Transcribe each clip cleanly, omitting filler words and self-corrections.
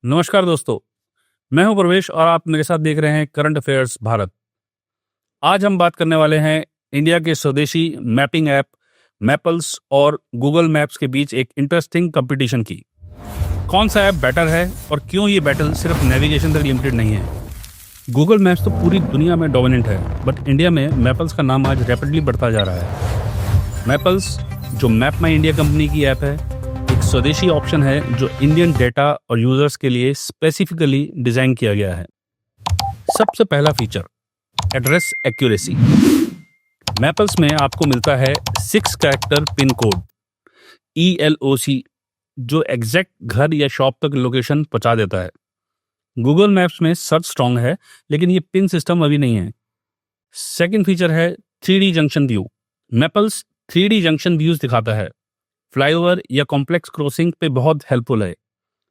नमस्कार दोस्तों, मैं हूं प्रवेश और आप मेरे साथ देख रहे हैं करंट अफेयर्स भारत। आज हम बात करने वाले हैं इंडिया के स्वदेशी मैपिंग ऐप मैपल्स और गूगल मैप्स के बीच एक इंटरेस्टिंग कंपटीशन की। कौन सा ऐप बेटर है और क्यों ये बैटल सिर्फ नेविगेशन तक लिमिटेड नहीं है। गूगल मैप्स तो पूरी दुनिया में डोमिनेंट है, बट इंडिया में मैपल्स का नाम आज रैपिडली बढ़ता जा रहा है। मैपल्स, जो मैप माई इंडिया कंपनी की ऐप है, एक स्वदेशी ऑप्शन है जो इंडियन डेटा और यूजर्स के लिए स्पेसिफिकली डिजाइन किया गया है। सबसे पहला फीचर, एड्रेस एक्यूरेसी। मैपल्स में आपको मिलता है 6 कैरेक्टर पिन कोड ELOC, जो एग्जैक्ट घर या शॉप तक लोकेशन पहुंचा देता है। गूगल मैप्स में सर्च स्ट्रांग है, लेकिन ये पिन सिस्टम अभी नहीं है। सेकंड फीचर है 3D junction view. Mappls 3D junction views दिखाता है। फ्लाईओवर या कॉम्प्लेक्स क्रॉसिंग पे बहुत हेल्पफुल है।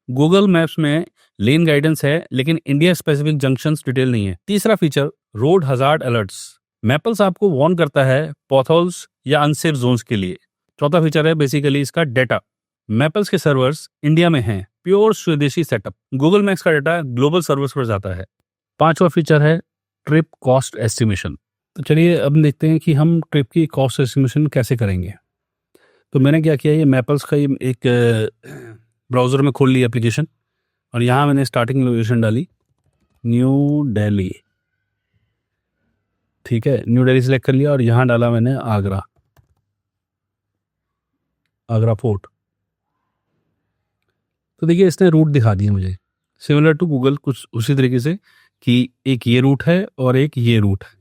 गूगल मैप्स में लेन गाइडेंस है, लेकिन इंडिया स्पेसिफिक जंक्शंस डिटेल नहीं है। तीसरा feature, road hazard alerts. Mappls आपको वार्न करता है पॉथहोल्स या अनसेफ जोन्स के लिए। चौथा फीचर है बेसिकली इसका डेटा। मैपल्स के सर्वर्स इंडिया में हैं, प्योर स्वदेशी सेटअप। गूगल मैप्स का डेटा ग्लोबल सर्वर्स पर जाता है। पांचवा फीचर है ट्रिप कॉस्ट एस्टिमेशन। तो चलिए अब देखते हैं कि हम ट्रिप की कॉस्ट एस्टिमेशन कैसे करेंगे। तो मैंने क्या किया, ये मैपल्स का एक ब्राउज़र में खोल ली एप्लीकेशन और यहाँ मैंने स्टार्टिंग लोकेशन डाली न्यू दिल्ली। ठीक है, न्यू दिल्ली सेलेक्ट कर लिया और यहाँ डाला मैंने आगरा फोर्ट। तो देखिए इसने रूट दिखा दिए मुझे, सिमिलर टू गूगल, कुछ उसी तरीके से कि एक ये रूट है और एक ये रूट है।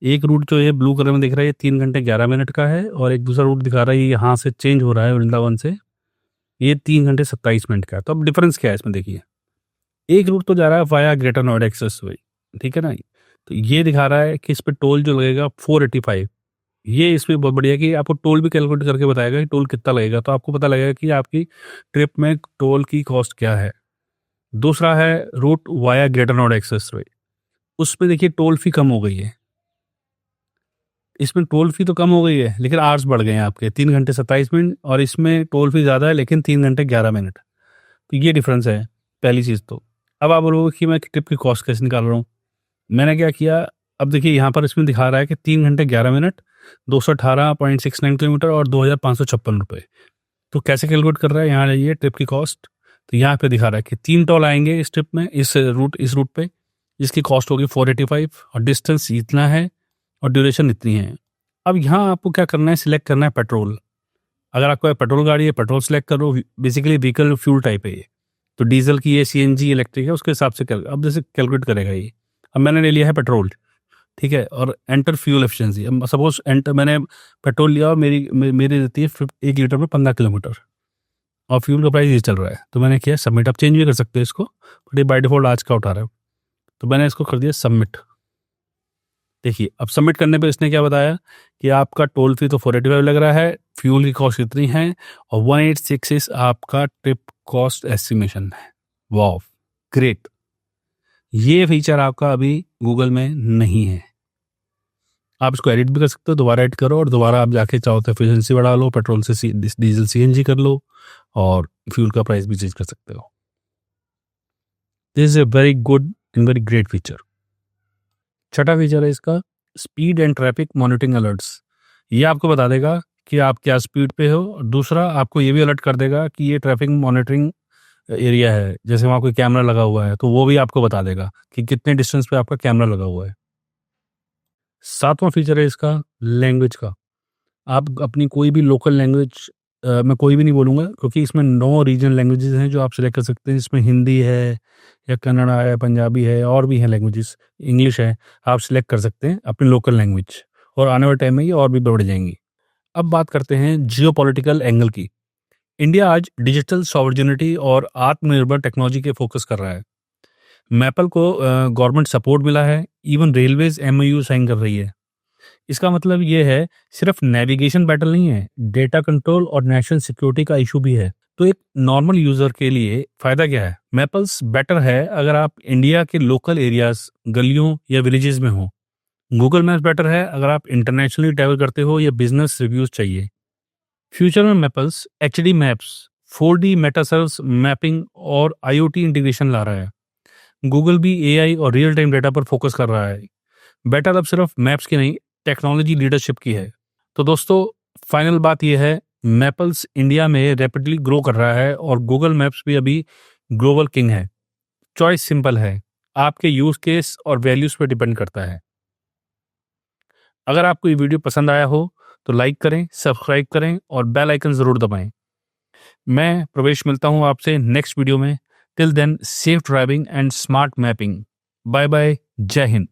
एक रूट जो ये ब्लू कलर में दिख रहा है ये 3 घंटे 11 मिनट का है, और एक दूसरा रूट दिखा रहा है यहाँ से चेंज हो रहा है वृंदावन से, ये 3 घंटे 27 मिनट का है। तो अब डिफरेंस क्या है इसमें देखिए, एक रूट तो जा रहा है वाया ग्रेटर नोएडा एक्सप्रेसवे, ठीक है ना। तो ये दिखा रहा है कि इस पर टोल जो लगेगा 485। ये इसमें बहुत बढ़िया कि आपको टोल भी कैलकुलेट करके बताएगा कि टोल कितना लगेगा, तो आपको पता लगेगा कि आपकी ट्रिप में टोल की कॉस्ट क्या है। दूसरा है root via greater Noida expressway, उसमें देखिए टोल फी कम हो गई है। इसमें टोल फी तो कम हो गई है, लेकिन आवर्स बढ़ गए हैं आपके, 3 घंटे 27 मिनट, और इसमें टोल फी ज़्यादा है लेकिन 3 घंटे 11 मिनट। तो ये डिफरेंस है पहली चीज़। तो अब आप बोलोगे कि मैं ट्रिप की कॉस्ट कैसे निकाल रहा हूँ। मैंने क्या किया, अब देखिए यहाँ पर इसमें दिखा रहा है कि 3 घंटे 11 मिनट 218.69 किलोमीटर और 2,556 रुपये। तो कैसे कैलकुलेट कर रहा है, यहाँ जाइए ट्रिप की कॉस्ट। तो यहाँ पे दिखा रहा है कि 3 टोल आएंगे इस ट्रिप में, इस रूट पे, जिसकी कॉस्ट होगी 485, और डिस्टेंस इतना है और ड्यूरेशन इतनी है। अब यहाँ आपको क्या करना है, सिलेक्ट करना है पेट्रोल। अगर आपको पेट्रोल गाड़ी है, पेट्रोल सेलेक्ट करो। बेसिकली व्हीकल फ्यूल टाइप है ये, तो डीजल की है, CNG इलेक्ट्रिक है, उसके हिसाब से अब जैसे कैलकुलेट करेगा ये। अब मैंने ले लिया है पेट्रोल, ठीक है, और एंटर फ्यूल एफिशिएंसी। अब सपोज मैंने पेट्रोल लिया और मेरी रहती है 1 लीटर में 15 किलोमीटर, और फ्यूल का प्राइस ये चल रहा है। तो मैंने किया सबमिट। आप चेंज भी कर सकते हो इसको, बट ये बाय डिफॉल्ट आज का उठा रहा है। तो मैंने इसको कर दिया सबमिट। देखिए अब सबमिट करने पे इसने क्या बताया कि आपका टोल फी तो 485 लग रहा है, फ्यूल की कॉस्ट इतनी है, और 1866 आपका ट्रिप कॉस्ट एस्टिमेशन है। वाह, ग्रेट। ये फीचर आपका अभी गूगल में नहीं है। आप इसको एडिट भी कर सकते हो, दोबारा एडिट करो और दोबारा आप जाके चाहो तो एफिशिएंसी बढ़ा लो, पेट्रोल से डीजल CNG कर लो, और फ्यूल का प्राइस भी चेंज कर सकते हो। This is a very good and very great feature. छठा फीचर है इसका speed and traffic monitoring alerts. ये आपको बता देगा कि आप क्या स्पीड पे हो, और दूसरा आपको ये भी अलर्ट कर देगा कि ये ट्रैफिक मॉनिटरिंग एरिया है। जैसे वहाँ कोई कैमरा लगा हुआ है तो वो भी आपको बता देगा कि कितने डिस्टेंस पे आपका कैमरा लगा हुआ है। सातवां फीचर है इसका लैंग्वेज का। आप अपनी कोई भी लोकल लैंग्वेज, मैं कोई भी नहीं बोलूँगा क्योंकि इसमें 9 रीजनल लैंग्वेजेस हैं जो आप सेलेक्ट कर सकते हैं। इसमें हिंदी है या कन्नड़ा है, पंजाबी है, और भी हैं लैंग्वेजेस, इंग्लिश है। आप सिलेक्ट कर सकते हैं अपनी लोकल लैंग्वेज, और आने वाले टाइम में ये और भी बढ़ जाएंगी। अब बात करते हैं जियोपॉलिटिकल एंगल की। इंडिया आज डिजिटल सॉवरेनिटी और आत्मनिर्भर टेक्नोलॉजी के फोकस कर रहा है। मैपल को गवर्नमेंट सपोर्ट मिला है, इवन रेलवेज MOU साइन कर रही है। इसका मतलब ये है सिर्फ नेविगेशन बैटल नहीं है, डेटा कंट्रोल और नेशनल सिक्योरिटी का इशू भी है। तो एक नॉर्मल यूजर के लिए फायदा क्या है, मैपल्स बेटर है अगर आप इंडिया के लोकल एरियाज, गलियों या विलेजेस में हो। गूगल मैप्स बेटर है अगर आप इंटरनेशनली ट्रैवल करते हो या बिजनेस रिव्यूज चाहिए। फ्यूचर में Mappls HD maps 4D metaverse mapping और IoT इंटीग्रेशन ला रहा है। गूगल भी AI और रियल टाइम डेटा पर फोकस कर रहा है। बेटर अब सिर्फ मैप्स की नहीं, टेक्नोलॉजी लीडरशिप की है। तो दोस्तों, फाइनल बात यह है, मैपल्स इंडिया में रैपिडली ग्रो कर रहा है और गूगल मैप्स भी अभी ग्लोबल किंग है। चॉइस सिंपल है, आपके यूज केस और वैल्यूज पर डिपेंड करता है। अगर आपको ये वीडियो पसंद आया हो तो लाइक करें, सब्सक्राइब करें और बेल आइकन जरूर दबाएं। मैं प्रवेश मिलता हूं आपसे नेक्स्ट वीडियो में। Till then, safe driving and smart mapping. Bye bye, Jai Hind.